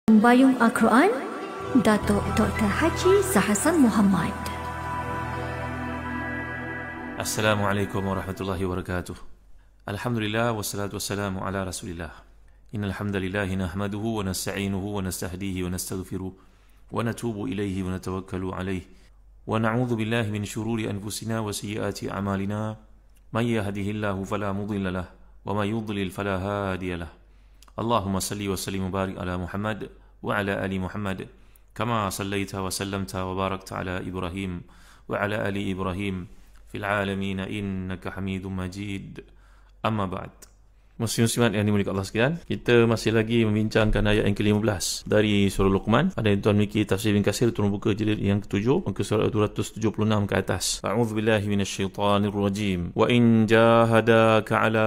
Pembayung Al-Quran, Datuk Dr. Haji Zahasan Muhammad. Assalamualaikum warahmatullahi wabarakatuh. Alhamdulillah wassalatu wassalamu ala Rasulillah. Innal hamdalillah nahmaduhu wa nasta'inuhu wa nastahdihi wa nastaghfiruh wa natubu ilaihi wa natawakkalu alaihi wa na'udzu billahi min syururi anfusina wa sayyiati a'malina. May yahdihillahu fala mudilla lahu wa may yudlil fala hadiya lahu. Allahumma salli wa sallim wa barik ala Muhammad wa ala ali Muhammad kama sallaita wa sallamta wa barakta ala Ibrahim wa ala ali Ibrahim fil alamin innaka Hamidum Majid. Amma ba'd. Muslim-muslimat yang dimuliakan Allah sekalian, kita masih lagi membincangkan ayat yang ke-15 dari surah Luqman. Ada yang tuan memiliki tafsir Ibn Katsir, turun buka jilid yang ke-7, muka surat 276 ke atas. A'udzubillahi minasyaitanirrajim. Wa in jahadaka ala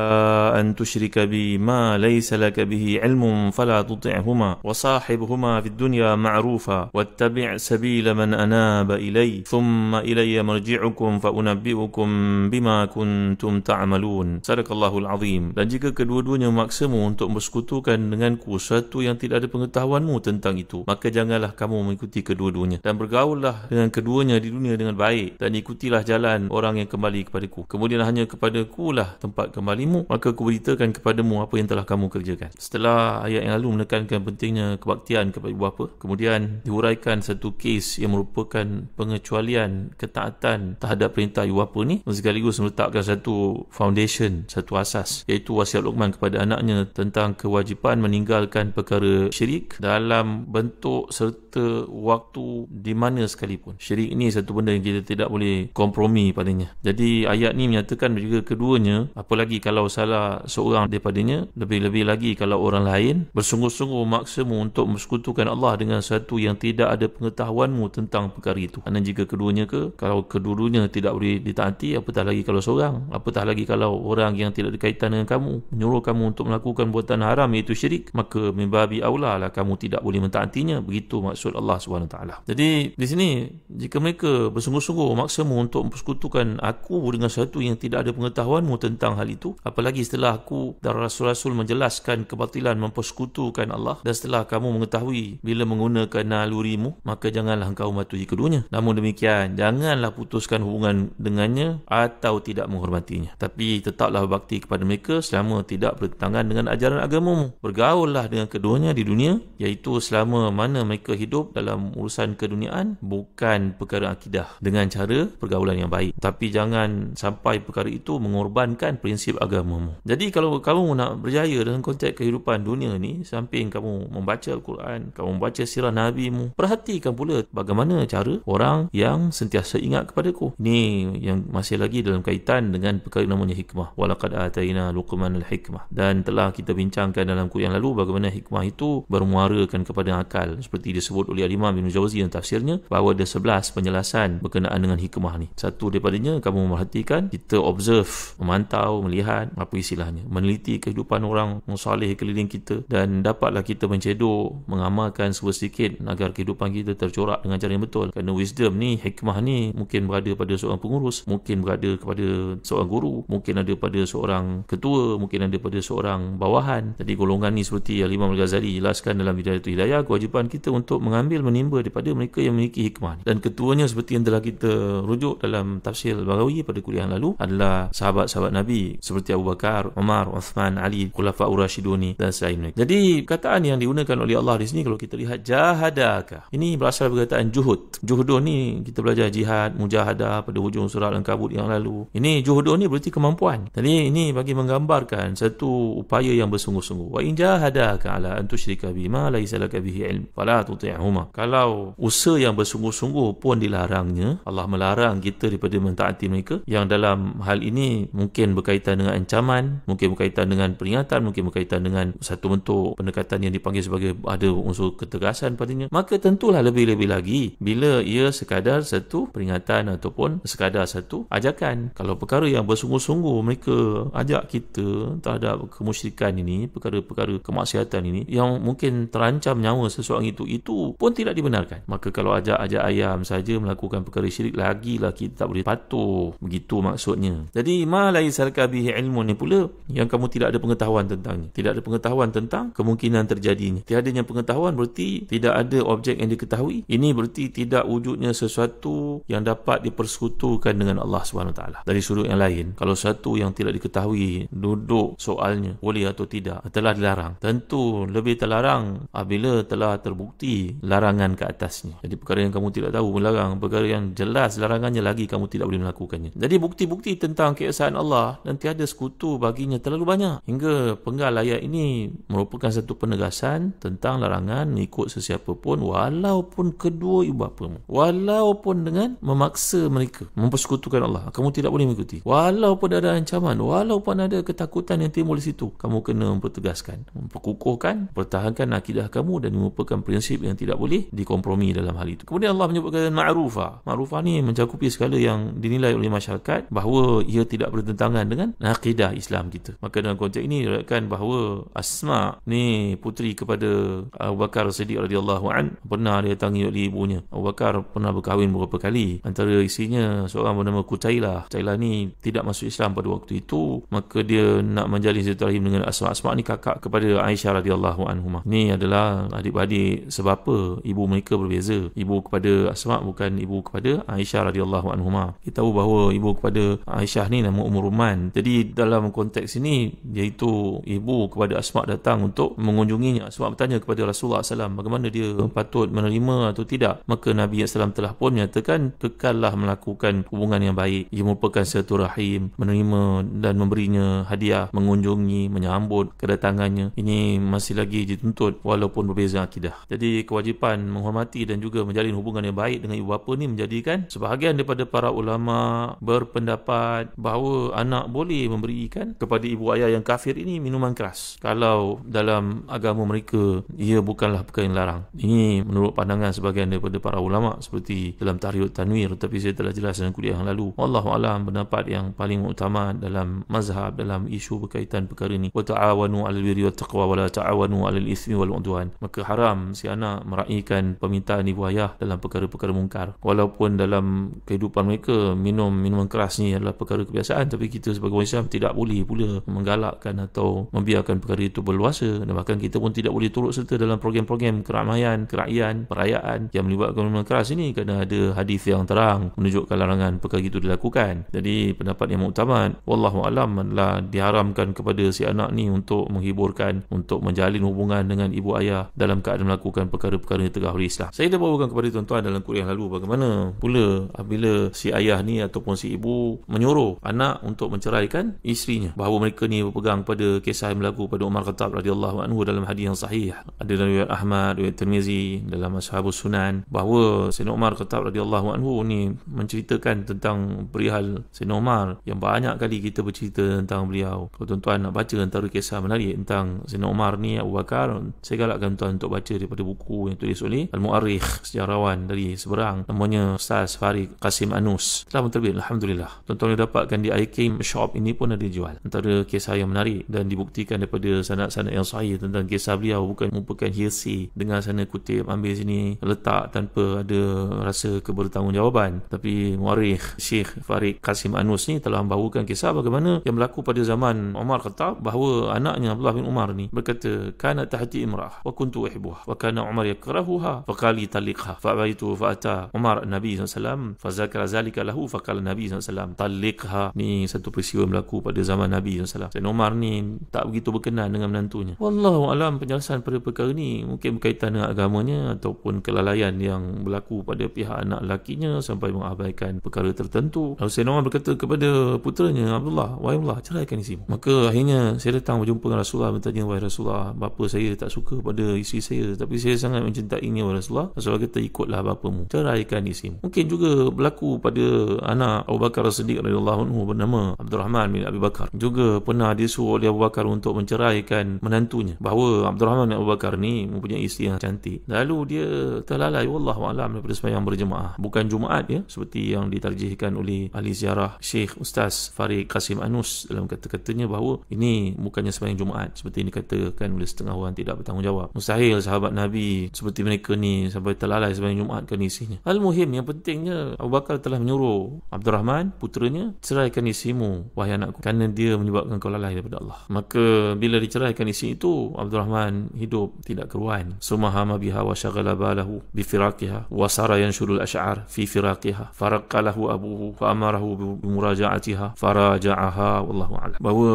an tusyrika bi ma laysa laka bihi ilmun fala tuti'huma wa sahibhuma fid dunya ma'rufa wattabi' sabila man anaba ilay thumma ilayya marji'ukum fa unabbi'ukum bima kuntum ta'malun. Sadaqallahul azim. Dan jika kedua-duanya memaksamu untuk bersekutukan denganku sesuatu yang tidak ada pengetahuanmu tentang itu, maka janganlah kamu mengikuti kedua-duanya, dan bergaullah dengan keduanya di dunia dengan baik, dan ikutilah jalan orang yang kembali kepadaku. Kemudian hanya kepadaku lah tempat kembalimu, maka aku beritakan kepadamu apa yang telah kamu kerjakan. Setelah ayat yang lalu menekankan pentingnya kebaktian kepada ibu bapa, kemudian diuraikan satu kes yang merupakan pengecualian ketaatan terhadap perintah ibu bapa ni, sekaligus meletakkan satu foundation, satu asas, iaitu wasiat Luqman kepada anaknya tentang kewajipan meninggalkan perkara syirik dalam bentuk serta waktu di mana sekalipun. Syirik ini satu benda yang kita tidak boleh kompromi padanya. Jadi ayat ni menyatakan juga keduanya, apalagi kalau salah seorang daripadanya, lebih-lebih lagi kalau orang lain bersungguh-sungguh maksamu untuk bersekutukan Allah dengan sesuatu yang tidak ada pengetahuanmu tentang perkara itu. Dan jika keduanya kalau kedua-duanya tidak boleh ditaati, apatah lagi kalau seorang, apatah lagi kalau orang yang tidak berkaitan dengan kamu menyuruh kamu untuk melakukan buatan haram iaitu syirik, maka mimbabi aula lah kamu tidak boleh mentaatinya. Begitu maksud Allah SWT. Jadi di sini, jika mereka bersungguh-sungguh maksamu untuk mempersekutukan aku dengan sesuatu yang tidak ada pengetahuanmu tentang hal itu, apalagi setelah aku dan Rasul-Rasul menjelaskan kebatilan mempersekutukan Allah, dan setelah kamu mengetahui bila menggunakan nalurimu, maka janganlah engkau mematuhi keduanya. Namun demikian, janganlah putuskan hubungan dengannya atau tidak menghormatinya, tapi tetaplah berbakti kepada mereka selama tidak bertentangan dengan ajaran agamamu. Bergaullah dengan keduanya di dunia, iaitu selama mana mereka hidup dalam urusan keduniaan, bukan perkara akidah, dengan cara pergaulan yang baik. Tapi jangan sampai perkara itu mengorbankan prinsip agamamu. Jadi kalau kamu nak berjaya dalam konteks kehidupan dunia ni, samping kamu membaca Al-Quran, kamu membaca sirah Nabi-mu, perhatikan pula bagaimana cara orang yang sentiasa ingat kepadaku. Ini yang masih lagi dalam kaitan dengan perkara namanya hikmah. Walaqad ataina Luqman al-hikmah. Dan telah kita bincangkan dalam kuliah yang lalu bagaimana hikmah itu bermuarakan kepada akal, seperti disebut oleh Imam Ibn Jauzi dalam tafsirnya, bahawa ada 11 penjelasan berkenaan dengan hikmah ni. Satu daripadanya, kamu memerhatikan, kita observe, memantau, melihat, apa istilahnya, meneliti kehidupan orang saleh keliling kita, dan dapatlah kita mencedok, mengamalkan sedikit agar kehidupan kita tercorak dengan cara yang betul. Kerana wisdom ni, hikmah ni mungkin berada pada seorang pengurus, mungkin berada kepada seorang guru, mungkin ada pada seorang ketua, mungkin ada pada seorang bawahan. Jadi golongan ni seperti Imam Al-Ghazali jelaskan dalam Bidayatul Hidayah, kewajipan kita untuk mengambil menimba daripada mereka yang memiliki hikmah. Dan ketuanya seperti yang telah kita rujuk dalam tafsir Al-Baghawi pada kuliah yang lalu adalah sahabat-sahabat Nabi seperti Abu Bakar, Umar, Uthman, Ali, Khulafaur Rasyidun dan selain mereka. Jadi perkataan yang digunakan oleh Allah di sini, kalau kita lihat jahadaka, ini berasal dari perkataan juhud. Juhudun ni kita belajar jihad, mujahadah pada hujung surah Al-Ankabut yang lalu. Ini juhudun ni berarti kemampuan. Jadi ini bagi menggambarkan satu upaya yang bersungguh-sungguh. Wa in jahadaka ala an tusyrika bima laysa laka bihi ilm fala tuti'huma. Kalau usaha yang bersungguh-sungguh pun dilarangnya, Allah melarang kita daripada mentaati mereka, yang dalam hal ini mungkin berkaitan dengan ancaman, mungkin berkaitan dengan peringatan, mungkin berkaitan dengan satu bentuk pendekatan yang dipanggil sebagai ada unsur ketegasan padanya, maka tentulah lebih-lebih lagi bila ia sekadar satu peringatan ataupun sekadar satu ajakan. Kalau perkara yang bersungguh-sungguh mereka ajak kita terhadap kemusyrikan ini, perkara-perkara kemaksiatan ini yang mungkin terancam nyawa seseorang itu pun tidak dibenarkan. Maka kalau ajak-ajak ayam saja melakukan perkara syirik, lagilah kita tak boleh patuh. Begitu maksudnya. Jadi ma laisa laka bihi ilmun ni pula yang kamu tidak ada pengetahuan tentangnya. Tidak ada pengetahuan tentang kemungkinan terjadinya. Tiadanya pengetahuan berarti tidak ada objek yang diketahui. Ini berarti tidak wujudnya sesuatu yang dapat dipersekutukan dengan Allah SWT. Dari sudut yang lain, kalau sesuatu yang tidak diketahui duduk soalnya boleh atau tidak, telah dilarang. Tentu lebih terlarang apabila telah terbukti larangan ke atasnya. Jadi perkara yang kamu tidak tahu melarang, perkara yang jelas larangannya lagi kamu tidak boleh melakukannya. Jadi bukti-bukti tentang keesaan Allah dan tiada sekutu baginya terlalu banyak, hingga penggal ayat ini merupakan satu penegasan tentang larangan mengikut sesiapa pun, walaupun kedua ibu bapamu, walaupun dengan memaksa mereka mempersekutukan Allah, kamu tidak boleh mengikuti. Walaupun ada ancaman, walaupun ada ketakutan yang timbul di situ, kamu kena mempertegaskan, memperkukuhkan, pertahankan akidah kamu dan merupakan prinsip yang tidak boleh dikompromi dalam hal itu. Kemudian Allah menyebutkan ma'rufah. Ma'rufah ni mencakupi segala yang dinilai oleh masyarakat bahawa ia tidak bertentangan dengan akidah Islam kita. Maka dalam konteks ini diriwayatkan bahawa Asma ni puteri kepada Abu Bakar Siddiq radhiyallahu an, pernah didatangi oleh ibunya. Abu Bakar pernah berkahwin beberapa kali. Antara isinya seorang bernama Qutailah. Qutailah ni tidak masuk Islam pada waktu itu, maka dia nak menjalin silaturahim dengan Asma. Asma ni kakak kepada Aisyah radhiyallahu anhumah. Ni adalah adik-beradik sebapa, ibu mereka berbeza. Ibu kepada Asma bukan ibu kepada Aisyah radhiyallahu anhumah. Kita tahu bahawa ibu kepada Aisyah ni nama Ruman. Jadi dalam konteks ini, iaitu ibu kepada Asma datang untuk mengunjunginya. Asma bertanya kepada Rasulullah SAW bagaimana dia patut menerima atau tidak. Maka Nabi SAW telah pun menyatakan kekallah melakukan hubungan yang baik. Ia merupakan silaturahim, menerima dan memberinya hadiah, mengunjungi, menyambut kedatangannya. Ini masih lagi dituntut walaupun berbeza akidah. Jadi kewajipan menghormati dan juga menjalin hubungan yang baik dengan ibu bapa ni menjadikan sebahagian daripada para ulama berpendapat bahawa anak boleh memberikan kepada ibu ayah yang kafir ini minuman keras kalau dalam agama mereka ia bukanlah perkara yang larang. Ini menurut pandangan sebahagian daripada para ulama seperti dalam Tahrir Tanwir, tapi saya telah jelas dalam kuliah yang lalu. Wallahu a'lam, pendapat yang paling utama dalam mazhab dalam isu berkaitan perkara ini, wa ta'awanu 'alal birri wat taqwa wa la ta'awanu 'alal itsmi wal 'udwan. Maka haram si anak meraihkan permintaan ibu ayah dalam perkara-perkara mungkar. Walaupun dalam kehidupan mereka minum minuman keras ni adalah perkara kebiasaan, tapi kita sebagai orang Islam tidak boleh pula menggalakkan atau membiarkan perkara itu berluasa, dan bahkan kita pun tidak boleh turut serta dalam program-program keramaian, kerakyaan, perayaan yang melibatkan minuman keras ini, kerana ada hadis yang terang menunjukkan larangan perkara itu dilakukan. Jadi pendapat yang muktamad wallahu alam adalah diharamkan kepada si anak ni untuk menghiburkan, untuk menjalin hubungan dengan ibu ayah dalam keadaan melakukan perkara-perkara yang tegah oleh Islam. Saya dah bawakan kepada tuan-tuan dalam kuliah lalu bagaimana pula apabila si ayah ni ataupun si ibu menyuruh anak untuk menceraikan isterinya, bahawa mereka ni berpegang pada kisah yang berlaku pada Umar Khattab radhiyallahu anhu dalam hadis yang sahih. Ada dalam riwayat Ahmad, riwayat Tirmizi, dalam Ashabus Sunan, bahawa Sayyidina Umar Khattab radhiyallahu anhu ni menceritakan tentang perihal Sayyidina Umar yang banyak kali kita bercerita tentang beliau. Kalau tuan-tuan nak baca antara kisah menarik tentang Sayyidina Umar ni, Abu Bakar, saya galakkan tuan untuk baca daripada buku yang tulis oleh Al-Mu'arrikh, sejarawan dari seberang, namanya Ustaz Farid Qasim Anus. Telah terbit, alhamdulillah. Tuan-tuan yang dapatkan di iKim Shop ini pun ada jual. Antara kisah yang menarik dan dibuktikan daripada sanad-sanad yang sahih tentang kisah beliau, bukan merupakan hearsay dengar sana kutip ambil sini letak tanpa ada rasa kebertanggungjawaban. Tapi Mu'arrikh Syekh Farid Qasim Anus ni telah membawakan kisah bagaimana yang berlaku pada zaman Umar Khattab, bahawa anaknya Abdullah bin Umar ni berkata, kana tahti imra'ah wa kuntu uhibbuha wa kana Umar yakrahuha faqali taliqha fa abaitu fa ata Umar Nabi SAW fa zakara zalika lahu fa qala Nabi SAW taliqha. Ni satu peristiwa berlaku pada zaman Nabi SAW. Sayyidina Umar ni tak begitu berkenan dengan menantunya. Wallahu alam, penjelasan pada perkara ni mungkin berkaitan dengan agamanya ataupun kelalaian yang berlaku pada pihak anak lakinya sampai mengabaikan perkara tertentu. Lalu Sayyidina Umar berkata kepada puteranya Abdullah, wahai Abdullah, ceraikan isteri. Maka akhirnya saya datang berjumpa dengan Rasulullah, bertanya, wahai Rasulullah, bapa saya tak suka pada isteri saya, tapi saya sangat mencintainya, wahai Rasulullah. Rasulullah kata, ikutlah bapamu, ceraikan isteri. Mungkin juga berlaku pada anak Abu Bakar Siddiq radhiyallahu anhu bernama Abdurrahman bin Abi Bakar. Juga pernah disuruh oleh Abu Bakar untuk menceraikan menantunya, bahawa Abdurrahman bin Abu Bakar ni mempunyai isteri yang cantik. Lalu dia terlalai, wallahu alam, daripada sembahyang berjemaah, bukan Jumaat ya, seperti yang ditarjihkan oleh ahli ziarah Syekh Ustaz Farid Qasim Anus dalam kata-katanya, bahawa ini bukannya sembahyang Jumaat seperti ini dikatakan oleh setengah orang tidak bertanggungjawab. Mustahil sahabat Nabi seperti mereka ni sampai terlalai sembahyang Jumaat kan isinya. Al-muhim, yang pentingnya Abu Bakar telah menyuruh Abdurrahman puteranya, ceraikan isimu wahai anakku, kerana dia menyebabkan kau lalai daripada Allah. Maka bila diceraikan isi itu, Abdurrahman hidup tidak keruan. Sumahama biha wa syaghala balahu bi firaqiha wa sara yanshurul asy'ar fi firaqiha faraqalahu abuhu fa amarahu bi muraja'atiha faraja'aha wallahu a'lam. Bahawa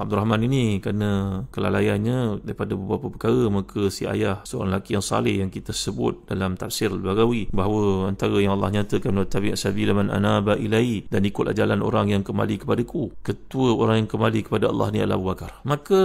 Abdurrahman ini kerana kelalaiannya daripada beberapa perkara, maka si ayah seorang lelaki yang saleh yang kita sebut dalam tafsir Al-Baghawi bahawa antara yang Allah nyatakan tabi' sabila man anaba ilai, dan ikutlah jalan orang yang kembali kepadaku, ketua orang yang kembali kepada Allah ni adalah Abu Bakar. Maka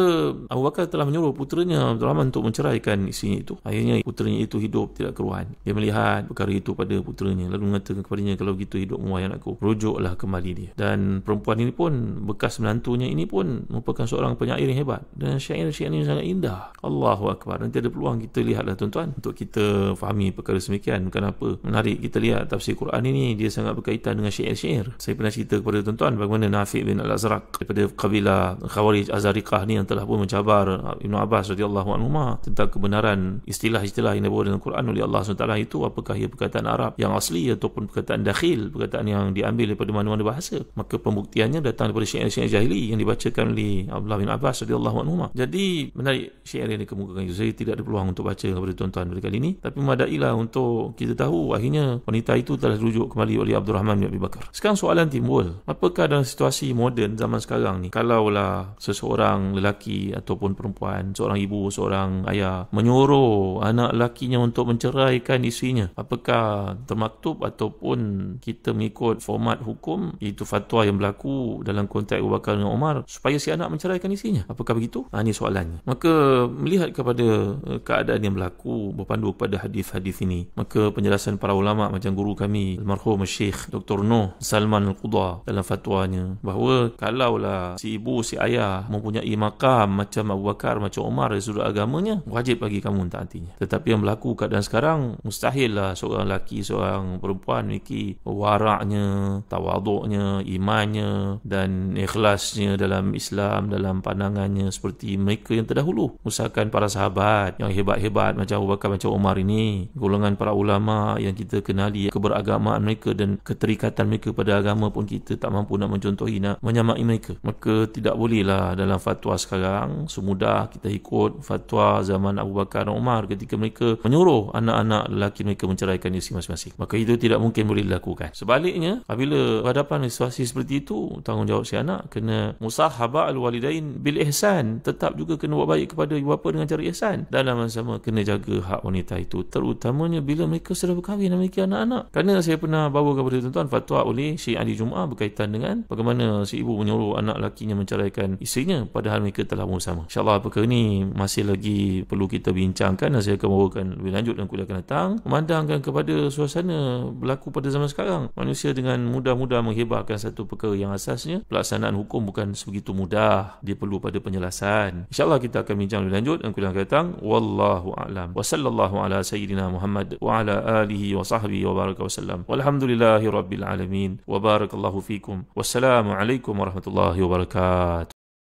Abu Bakar telah menyuruh puteranya Abdurrahman untuk menceraikan isinya itu. Akhirnya puteranya itu hidup tidak keruan. Dia melihat perkara itu pada puteranya, lalu mengatakan kepadanya, kalau begitu hidup wahai anakku, rujuklah kembali dia. Dan perempuan ini pun, bekas menantunya ini pun merupakan seorang penyair yang hebat, dan syair-syair ini sangat indah. Allahu Akbar. Nanti ada peluang kita lihatlah tuan-tuan, untuk kita fahami perkara semikian. Kenapa menarik kita lihat tafsir Quran ini, dia sangat berkaitan dengan syair-syair. Saya pernah cerita kepada tuan-tuan bagaimana Nafi' bin Al-Azraq daripada kabilah Khawarij Azariqah ni yang telah pun mencabar Ibnu Abbas radhiyallahu anhu tentang kebenaran istilah-istilah yang dibawa dalam Quran oleh Allah SWT itu, apakah ia perkataan Arab yang asli ataupun perkataan dakhil, perkataan yang diambil daripada mana-mana bahasa. Maka pembuktiannya datang daripada syair-syair jahili yang dibacakan oleh Abdullah bin Abbas radhiyallahu anhu. Jadi menarik syair yang dikemukakan itu. Saya tidak ada peluang untuk baca kepada tuan-tuan pada kali ini, tapi memadailah untuk kita tahu akhirnya wanita itu telah dirujuk kembali oleh Abdurrahman bin Abi Bakar. Sekarang soalan timbul, apakah dalam situasi moden zaman sekarang ni, kalaulah seseorang lelaki ataupun perempuan, seorang ibu, seorang ayah menyuruh anak lakinya untuk menceraikan isinya, apakah termaktub ataupun kita mengikut format hukum, iaitu fatwa yang berlaku dalam konteks Abu Bakar dengan Umar supaya si anak menceraikan isinya? Apakah begitu? Ini soalannya. Maka melihat kepada keadaan yang berlaku, berpandu kepada hadis-hadis ini, maka penjelasan para ulama macam guru kami almarhum Syekh Dr. Nuh Salman Al-Qudha dalam fatwanya, bahawa kalaulah si ibu, si ayah mempunyai makam macam Abu Bakar, macam Umar dari sudut agamanya, wajib bagi kamu mentaatinya. Tetapi yang berlaku keadaan sekarang, mustahil lah seorang lelaki, seorang perempuan memiliki waraknya, tawaduknya, imannya dan ikhlasnya dalam Islam, dalam pandangannya seperti mereka yang terdahulu. Usahakan para sahabat yang hebat-hebat macam Abu Bakar, macam Umar ini, golongan para ulama yang kita kenali keberagamaan mereka dan keterikatan mereka pada agama pun kita tak mampu nak mencontohi, nak menyamai mereka. Maka tidak bolehlah dalam fatwa sekarang semudah kita ikut fatwa zaman Abu Bakar dan Umar ketika mereka menyuruh anak-anak lelaki mereka menceraikan isteri masing-masing. Maka itu tidak mungkin boleh dilakukan. Sebaliknya, apabila berhadapan dengan situasi seperti itu, tanggungjawab si anak kena musahabah al-walidain bil ihsan, tetap juga kena buat baik kepada ibu bapa dengan cara ihsan, dan dalam sama kena jaga hak wanita itu, terutamanya bila mereka sudah berkahwin dan memiliki anak-anak. Kerana saya pernah bawa kepada tuan-tuan fatwa oleh Syekh Ali Jumaah berkaitan dengan bagaimana si ibu menyuruh anak lakinya menceraikan isterinya padahal mereka telah bersama. InsyaAllah perkara ini masih lagi perlu kita bincangkan, dan saya akan bawakan lebih lanjut dalam kuliah akan datang, memandangkan kepada suasana berlaku pada zaman sekarang. Manusia dengan mudah-mudah menghebahkan satu perkara yang asasnya pelaksanaan hukum bukan sebegitu mudah, dia perlu pada penjelasan. InsyaAllah kita akan bincang lebih lanjut dalam kuliah akan datang. Wallahu a'lam. Wa sallallahu ala sayyidina Muhammad wa ala alihi wa sahbihi wa baraka wa sallam. Walhamdulillahi rabbil alamin. Wa barakallahu fikum. Wassalamu alaikum warahmatullahi wabarakatuh.